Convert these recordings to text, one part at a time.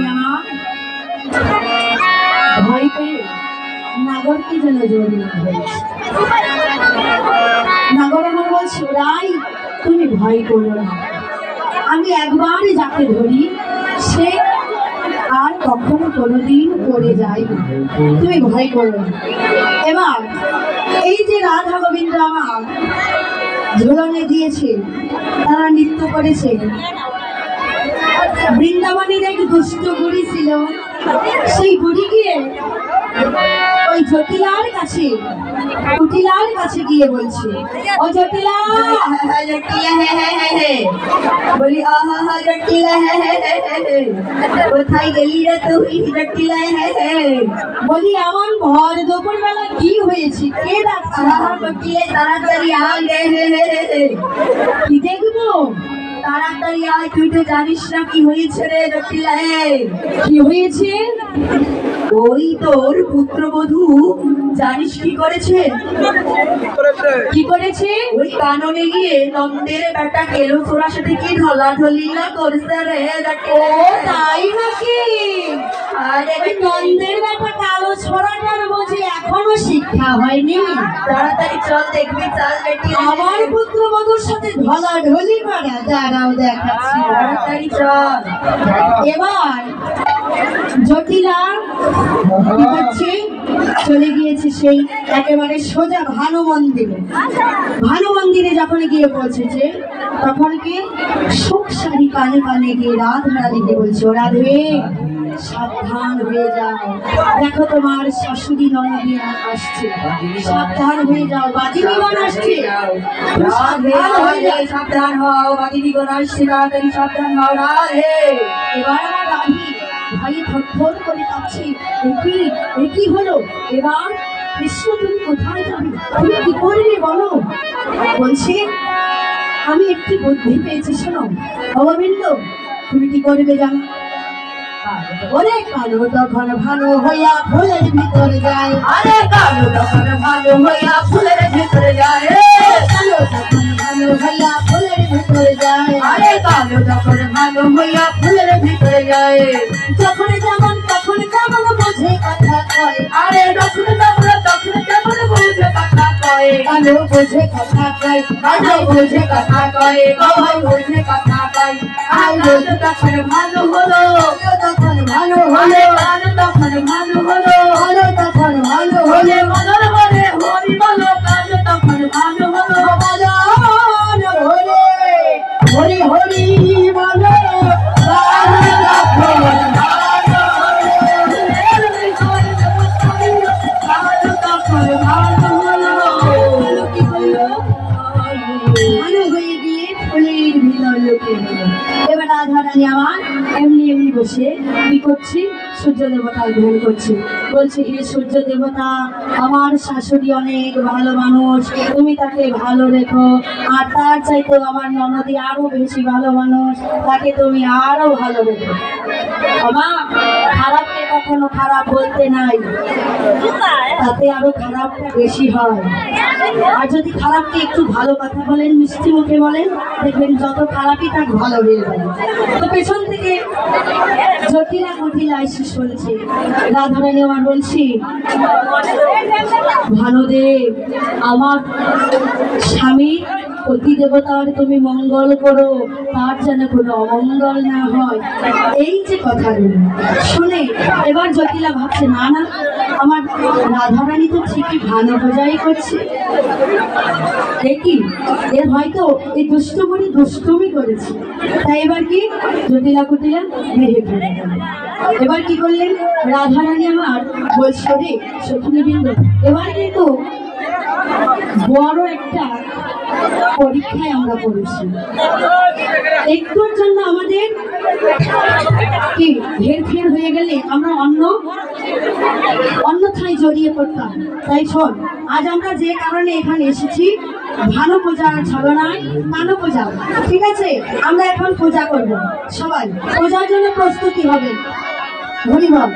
রাধারানী আমার ভয় পেয়ে নাগরকে যেন জড়িয়ে ধরেছে। নাগর আমার বলছে, রাই তুমি ভয় করো না, আমি একবার যাকে ধরি সে আর কখনো কোনোদিন পড়ে যায় না, তুমি ভয় করো না। এবার এই যে রাধা গোবিন্দ আমার ঝুলনে দিয়েছে, তারা নৃত্য করেছে। বৃন্দাবনের এক দুষ্ট বুড়ি ছিল, সেই বুড়ি গিয়ে ওই জটিলার কাছে কুটিলার কাছে গিয়ে বলছে, ও জটিলা, জটিলা বলি আহা জটিলা কোথায় গেলি রে তুই জটিলা বলি আমার ভর দুপুর বেলা কি হয়েছে, কে ডাকছে? জটিলা তাড়াতাড়ি আয় রে, কি দেখবো? তাড়াতাড়ি আয়, তুই তো জানিস না কি হয়েছে রে জটিলা। কি হয়েছে? ওই তোর পুত্রবধূ জানিস কি করেছে? কি করেছে? ওই কাননে গিয়ে নন্দের বেটা কেলো তোরার সাথে কি ঢলাঢলি না করছে রে। ও তাই নাকি? আরে নন্দের বেটা কালো ছোড়াটার বোঝে এখনো শিক্ষা হয়নি। তাড়াতাড়ি চল দেখবি, চল বেটি, আমার পুত্রবধূর সাথে ঢলাঢলি করা। দাঁড়াও দেখাচ্ছি, তাড়াতাড়ি চল। এবার জটিলা চলে গিয়েছে সেই একেবারে সোজা ভানু মন্দিরে। ভানু মন্দিরে যখন গিয়ে পৌঁছেছে তখন কি শোক শাড়ি কানে কানে গিয়ে রাধারানীকে বলছে, ও রাধে সাবধান হয়ে যাও, দেখো তোমার শাশুড়ি ননদি আসছে, সাবধান হয়ে যাও, বাজিনীগণ আসছে, সাবধান হও, বাজিনীগণ আসছে, তাড়াতাড়ি সাবধান হও রাধে। এবার আমার রাধি ভাই থরথর করে কাঁপছে, কি হলো? এবার কৃষ্ণ তুমি কোথায় যাবে, তুমি কি করবে বলো? বলছে, আমি একটি বুদ্ধি পেয়েছি, শোনো গোবিন্দ, তুমি কি করবে জানো? ওরে কালো তখন ভালো হইয়া ফুলের ভিতরে যায়, আরে কালো তখন ভালো হইয়া ফুলের ভিতরে যায়, কালো তখন ভালো হইয়া ফুলের ভিতরে যায়, আরে কালো তখন ভালো হইয়া ফুলের ভিতরে যায়। যখন যেমন তখন তেমন বোঝে কথা কয়, আরে যখন তেমন তখন তেমন বোঝে কথা কয়, কালো বোঝে কথা কয়, কালো বোঝে কথা কয়, কালো বোঝে কথা কয়। আলো তখন ভালো হলো, তখন ভালো হলো, আলো তখন ভালো হলো, আলো তখন ভালো হলে মনের মনে হরি বলো, কালো তখন ভালো হলো, হরি হরি বলো, এবার রাধারানী আমার এমনি এমনি বসে কি করছি, সূর্য দেবতার ধ্যান করছি। বলছে, হে সূর্য দেবতা, আমার শাশুড়ি অনেক ভালো মানুষ, তুমি তাকে ভালো রেখো, আর তার চাইতেও আমার ননদি আরো বেশি ভালো মানুষ, তাকে তুমি আরো ভালো রেখো। আমা খারাপকে কখনো খারাপ বলতে নাই, তাতে আরো খারাপটা বেশি হয়। আর যদি খারাপকে একটু ভালো কথা বলেন, মিষ্টি মুখে বলেন, দেখবেন যত খারাপই তার ভালো হয়ে যাবে। তো পেছন থেকে জটিলা কুটিলা এসে শুনছে। রাধারানী আমার বলছি, ভানুদেব, আমার স্বামী অতি দেবতার তুমি মঙ্গল করো, তার যেন কোনো অমঙ্গল না হয়। এই যে কথাগুলো শুনে এবার জটিলা ভাবছে, না না, আমার রাধারানী তো ঠিকই ভালো বোঝাই করছে, দেখি এর হয়তো এই দুষ্টুমণি দুষ্টুমি করেছে। তাই এবার কি জটিলা কুটিলা ভেবে ফেলে গেল। এবার কি করলেন রাধারানী আমার বলছে, রে সখিনীবৃন্দ, এবার কিন্তু বড় একটা পরীক্ষায় আমরা পড়েছি। একটুর জন্য আমাদের কি হেরফের হয়ে গেলে আমরা অন্যথায় জড়িয়ে পড়তাম। তাই শোন, আজ আমরা যে কারণে এখানে এসেছি, ভালো পূজার ছলনায় কানো পূজা, ঠিক আছে? আমরা এখন পূজা করব, সবাই পূজার জন্য প্রস্তুতি হবে। হরিবল।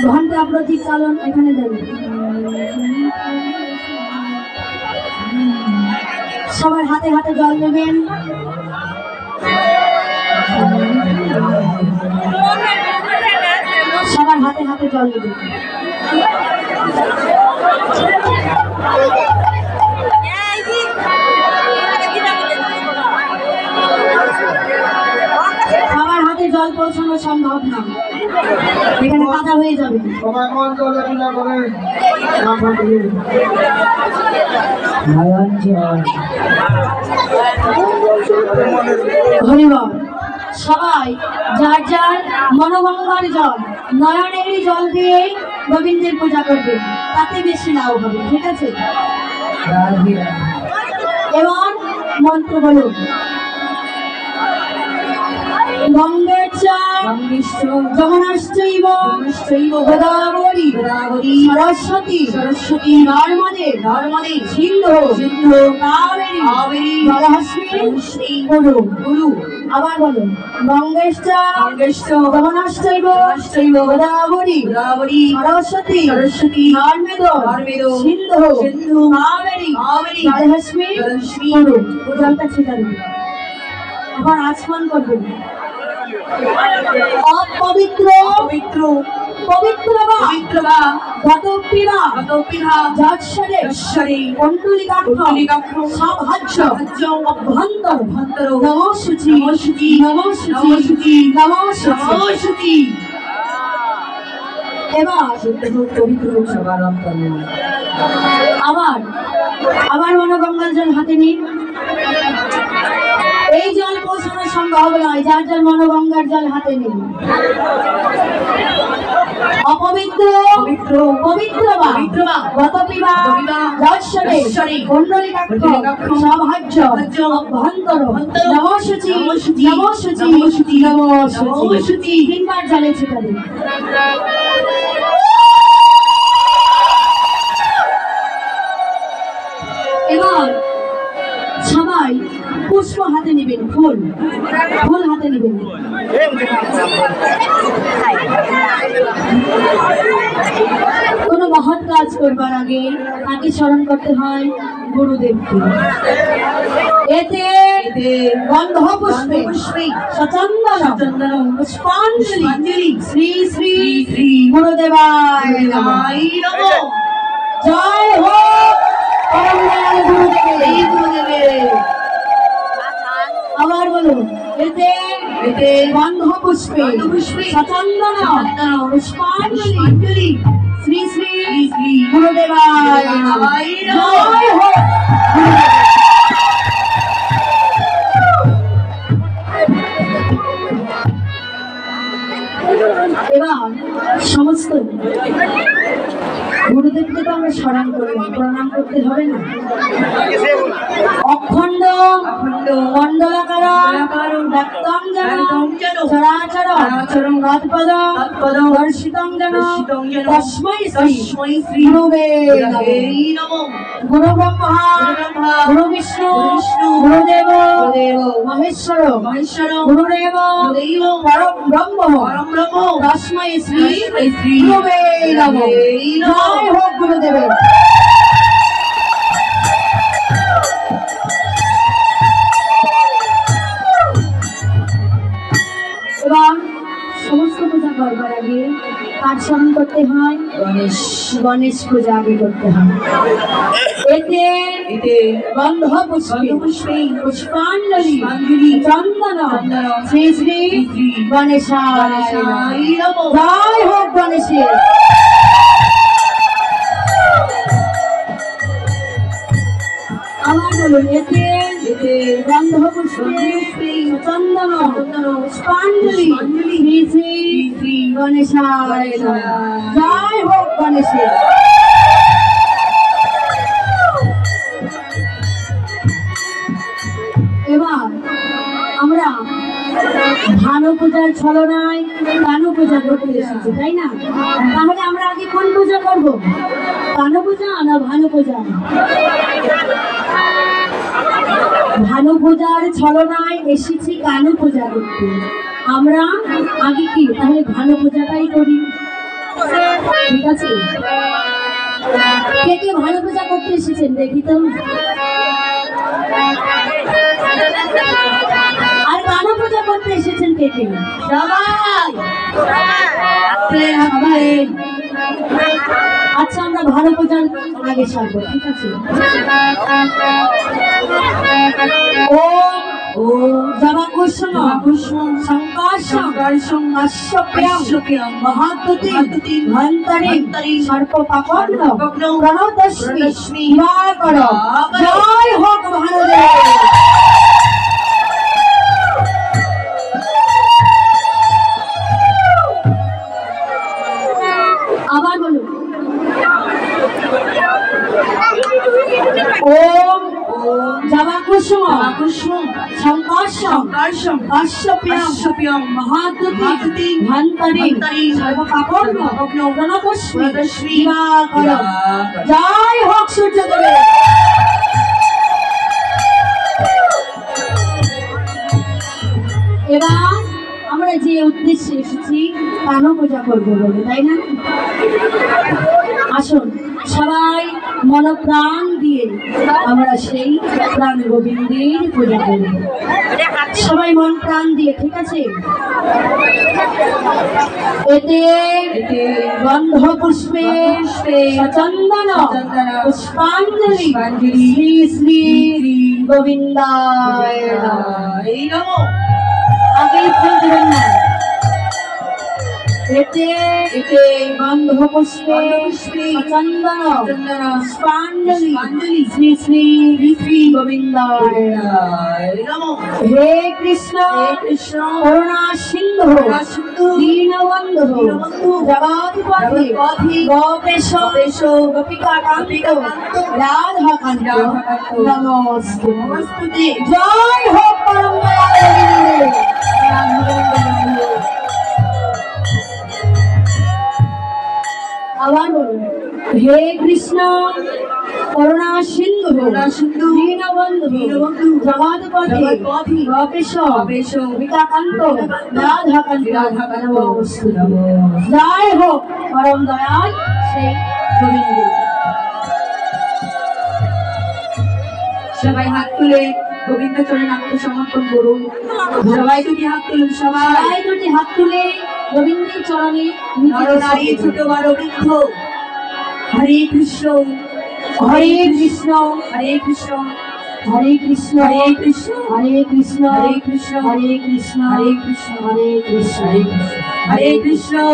ঘন্টা প্রতি চালন এখানে দেবেন। সবার হাতে হাতে জল দেবেন। সবার হাতে হাতে জল দেবেন। সবার হাতে জল পৌঁছানো সম্ভব না, এখানে কাদা হয়ে যাবে। হরিবল। সবাই যার যার মনোগঙ্গার জল, নয়নের জল দিয়ে গোবিন্দের পূজা করবে, তাতে বেশি লাভ হবে। ঠিক আছে, এবার মন্ত্র বলুন। যমুনাশ্চৈব গোদাবরী সরস্বতী নর্মদে সিন্ধু কাবেরী জলহস্মী কুরু। আবার বলুন। গঙ্গেশ্চ যমুনাশ্চৈব গোদাবরী সরস্বতী নর্মদে সিন্ধু কাবেরী জলহস্মী কুরু। জলটা ছিটাবে। এখন আচমন করবেন। অপবিত্র পবিত্র বা গতপিবা যৎসরে কুণ্ডলিকাক্ষ সাহায্য অভ্যন্তর নমঃশুচি এবার পবিত্র সবার অন্তরে আবার মনোগঙ্গার জল হাতে নিন। এই জল পৌঁছানো সম্ভব নয়, যার যার মনোগঙ্গার জল হাতে নিন। অপবিত্র পবিত্র বা গতপিবা যৎসরে কুণ্ডলিকাক্ষ সাহায্য অভ্যন্তর নমঃশুচি তিনবার জলে ছিটা দিন। এবার সবাই পুষ্প হাতে নেবেন, ফুল হাতে নেবেন। কোনো মহৎ কাজ করবার আগে তাকে স্মরণ করতে হয় গুরুদেবকে। এতে গন্ধ পুষ্পে সচন্দন পুষ্পাঞ্জলি শ্রী শ্রী গুরুদেবায় নমঃ। জয় হোক পরম দয়াল গুরুদেবের। আবার বলুন। এতে গন্ধ পুষ্পে সচন্দন পুষ্পাঞ্জলি শ্রী শ্রী গুরুদেবায় নমঃ। জয় হোক। এবার সমস্ত গুরুদেবকে তো আমরা স্মরণ করলাম, প্রণাম করতে হবে না? অখণ্ড মণ্ডলাকার চরাচর তৎপদ দর্শিতং যেন তস্मै শ্রী গুরুবে নমঃ। গুরু ব্রহ্মা গুরু বিষ্ণু গুরুদেব মহেশ্বর গুরুদেব পরম ব্রহ্ম তস্मै শ্রী গুরুবে নমঃ। জয় হোক গুরুদেবের। এবং সমস্ত পূজা করবার আগে কার স্মরণ করতে হয়? গণেশ পূজা আগে করতে হয়। এতে গন্ধ পুষ্পে পুষ্পাঞ্জলি চন্দন শ্রী শ্রী গণেশায় নমঃ। জয় হোক গণেশের। আমার বলুন। এতে গন্ধ পুষ্পে চন্দন পুষ্পাঞ্জলি শ্রী শ্রী গণেশায় নমঃ। জয় হোক গণেশের। এবার আমরা ভানু পূজার ছলনায় কানু পূজা করতে এসেছি, তাই না? তাহলে আমরা আগে কোন পূজা করব? কানু পূজা না ভানু পূজা? ভানু পূজার ছলনায় এসেছি কানু পূজা করতে। আমরা আগে কি তাহলে ভানু পূজাটাই করি, ঠিক আছে? কে কে ভালো পূজা করতে এসেছেন দেখি তো। আর কালো পূজা করতে এসেছেন কে কে? সবাই। আচ্ছা আমরা ভালো পূজার আগে সারবো, ঠিক আছে? ও ও জবাকুসুম সংকর্ষম আশ্বপ্যাম মহাদ্যুতি ধন্তরি সর্পপাকর্ণ প্রণতস্মি দিবাকর। জয় হোক ভারতের। আবার বলুন। ওম জবাকুসুম সংকর্ষম আশ্বপ্যাম মহাদ্যুতি ধন্তরি সর্বপাকর্ণ প্রণতস্মি দিবাকর। জয় হোক সূর্যদেবের। এবার আমরা যে উদ্দেশ্যে এসেছি কালো পূজা করবো বলে, তাই না? আসুন সবাই মনপ্রাণ দিয়ে আমরা সেই প্রাণ গোবিন্দের পূজা করব। সবাই মন প্রাণ দিয়ে, ঠিক আছে? এতে গন্ধ পুষ্পে সচন্দন পুষ্পাঞ্জলি শ্রী শ্রী গোবিন্দায় নমঃ। আগেই ফুল দেবেন না। এতে গন্ধ পুষ্পে চন্দন পুষ্পাঞ্জলি শ্রী শ্রী গোবিন্দায় নমঃ। হে কৃষ্ণ করুণা সিন্ধু দীনবন্ধু জগৎপতি গোপেশ গোপিকা কান্ত রাধা কান্ত নমস্তে। জয় হোক পরম দয়াল। আবার বলুন। হে কৃষ্ণ করুণা সিন্ধু দীনবন্ধু জগৎপতি গোপেশ গোপিকা কান্ত রাধা কান্ত নমস্তে। জয় হোক পরম দয়াল সেই গোবিন্দ। সবাই হাত তুলে গোবিন্দ চরণে আত্মসমর্পণ করুন। সবাই দুটি হাত তুলুন। সবাই দুটি হাত তুলে গোবিন্দের চরণে নারী ছোট বড় বৃদ্ধ হরে কৃষ্ণ হরে কৃষ্ণ হরে কৃষ্ণ হরে কৃষ্ণ হরে কৃষ্ণ হরে কৃষ্ণ হরে কৃষ্ণ হরে কৃষ্ণ হরে কৃষ্ণ হরে কৃষ্ণ হরে কৃষ্ণ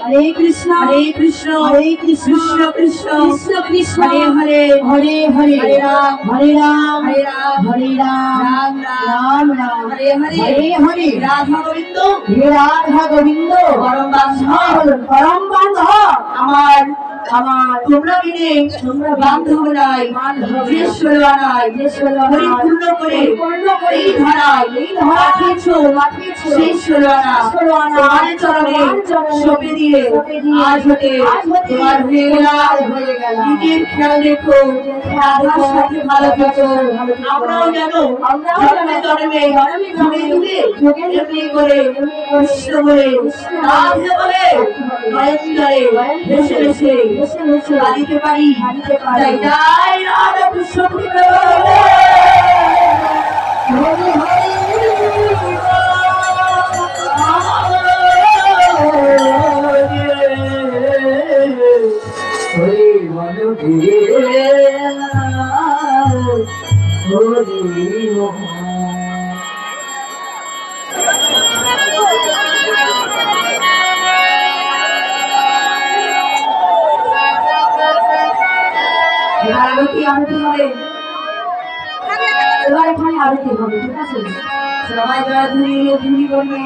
হরে কৃষ্ণ হরে কৃষ্ণ হরে কৃষ্ণ কৃষ্ণ কৃষ্ণ কৃষ্ণ হরে হরে হরে হরে রাম হরে রাম হরে রাম হরে রাম রাম রাম হরে হরে হরে হরে রাধা গোবিন্দ হে রাধা গোবিন্দ পরম বান্ধব পরম বান্ধব আমার তোমরা মিলে বান্ধব নাই যে ষোলআনায় পরিপূর্ণ করে এই ধারায় মাখিয়েছো সেই ষোলআনা তোমার চরণে সঁপে দিয়ে আজ হতে তোমার হয়ে গেল। নিজের খেয়াল রেখো, রাধার সাথে ভালো থেকো। আমরাও জানো জন্মে জন্মে যুগে যুগে করে কৃষ্ণ বলে রাধে বলে নয়নজলে ভেসে ভেসে বাড়িতে পারি। জয় জয় রাধা কৃষ্ণ। আরতি হবে, এবার এখানে আরতি হবে, ঠিক আছে? সবাই যারা ধুলি করবে।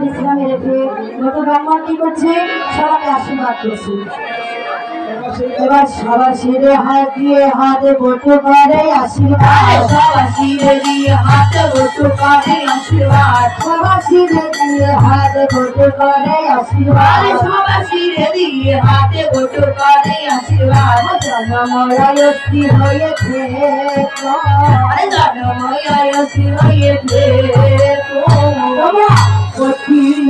বিশ্রামে রেখে নতুন ব্রাহ্মণ কি করছে? সবাইকে আশীর্বাদ করছে। এবার সবাসীরে হাত দিয়ে হাতে বটু করে আশীর্বাদ, সবাসীরে দিয়ে হাতে বটু করে আশীর্বাদ, সবাসীরে দিয়ে হাতে বটু করে আশীর্বাদ, সবাসীরে দিয়ে হাতে বটু করে আশীর্বাদ। জনময়স্তি হয়েছে জনময়স্তি হয়েছে কঠিন